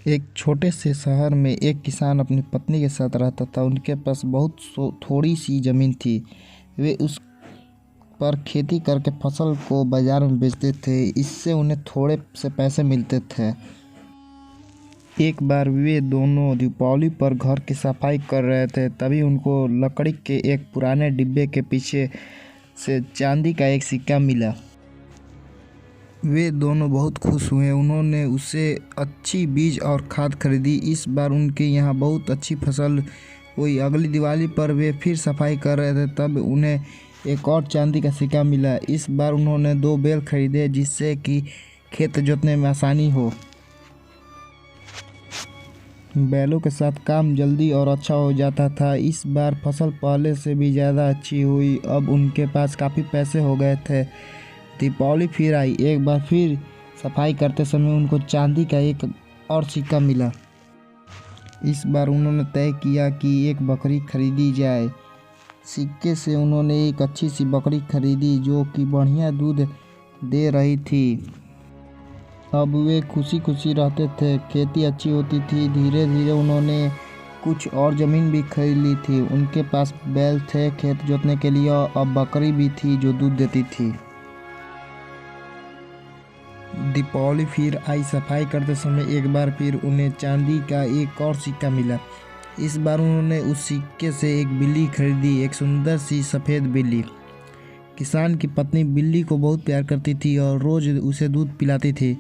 एक छोटे से शहर में एक किसान अपनी पत्नी के साथ रहता था। उनके पास बहुत थोड़ी सी ज़मीन थी। वे उस पर खेती करके फसल को बाज़ार में बेचते थे। इससे उन्हें थोड़े से पैसे मिलते थे। एक बार वे दोनों दीपावली पर घर की सफाई कर रहे थे, तभी उनको लकड़ी के एक पुराने डिब्बे के पीछे से चांदी का एक सिक्का मिला। वे दोनों बहुत खुश हुए। उन्होंने उससे अच्छी बीज और खाद खरीदी। इस बार उनके यहाँ बहुत अच्छी फसल हुई। अगली दिवाली पर वे फिर सफाई कर रहे थे, तब उन्हें एक और चांदी का सिक्का मिला। इस बार उन्होंने 2 बैल खरीदे, जिससे कि खेत जोतने में आसानी हो। बैलों के साथ काम जल्दी और अच्छा हो जाता था। इस बार फसल पहले से भी ज़्यादा अच्छी हुई। अब उनके पास काफ़ी पैसे हो गए थे। दीपावली फिर आई। एक बार फिर सफाई करते समय उनको चांदी का एक और सिक्का मिला। इस बार उन्होंने तय किया कि एक बकरी खरीदी जाए। सिक्के से उन्होंने एक अच्छी सी बकरी खरीदी, जो कि बढ़िया दूध दे रही थी। अब वे खुशी खुशी रहते थे। खेती अच्छी होती थी। धीरे धीरे उन्होंने कुछ और ज़मीन भी खरीद ली थी। उनके पास बैल थे खेत जोतने के लिए, और बकरी भी थी जो दूध देती थी। दीपावली फिर आई। सफाई करते समय एक बार फिर उन्हें चांदी का एक और सिक्का मिला। इस बार उन्होंने उस सिक्के से एक बिल्ली खरीदी, एक सुंदर सी सफ़ेद बिल्ली। किसान की पत्नी बिल्ली को बहुत प्यार करती थी और रोज़ उसे दूध पिलाती थी।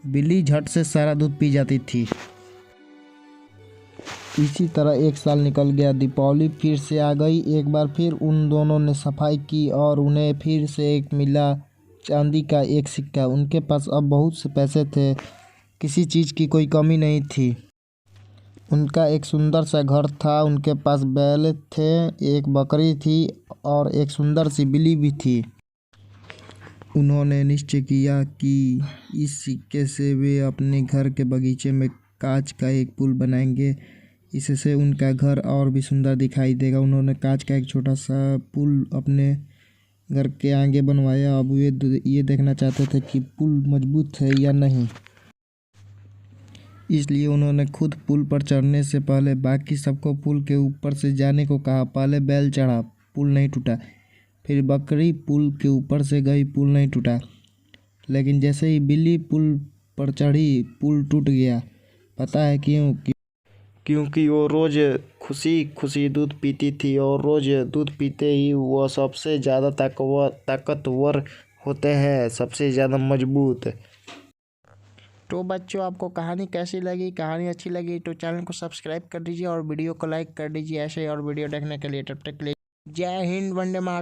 बिल्ली झट से सारा दूध पी जाती थी। इसी तरह एक साल निकल गया। दीपावली फिर से आ गई। एक बार फिर उन दोनों ने सफाई की और उन्हें फिर से एक मिला चांदी का एक सिक्का। उनके पास अब बहुत से पैसे थे। किसी चीज़ की कोई कमी नहीं थी। उनका एक सुंदर सा घर था। उनके पास बैल थे, एक बकरी थी और एक सुंदर सी बिल्ली भी थी। उन्होंने निश्चय किया कि इस सिक्के से वे अपने घर के बगीचे में कांच का एक पुल बनाएंगे। इससे उनका घर और भी सुंदर दिखाई देगा। उन्होंने कांच का एक छोटा सा पुल अपने घर के आगे बनवाया। अब वे ये देखना चाहते थे कि पुल मजबूत है या नहीं। इसलिए उन्होंने खुद पुल पर चढ़ने से पहले बाकी सबको पुल के ऊपर से जाने को कहा। पहले बैल चढ़ा, पुल नहीं टूटा। फिर बकरी पुल के ऊपर से गई, पुल नहीं टूटा। लेकिन जैसे ही बिल्ली पुल पर चढ़ी, पुल टूट गया। पता है क्यों? क्योंकि वो रोज़ खुशी खुशी दूध पीती थी, और रोज़ दूध पीते ही वो सबसे ज़्यादा ताकतवर होते हैं, सबसे ज़्यादा मजबूत। तो बच्चों, आपको कहानी कैसी लगी? कहानी अच्छी लगी तो चैनल को सब्सक्राइब कर दीजिए और वीडियो को लाइक कर दीजिए। ऐसे और वीडियो देखने के लिए। तब तक के लिए जय हिंद, वंदे मातरम।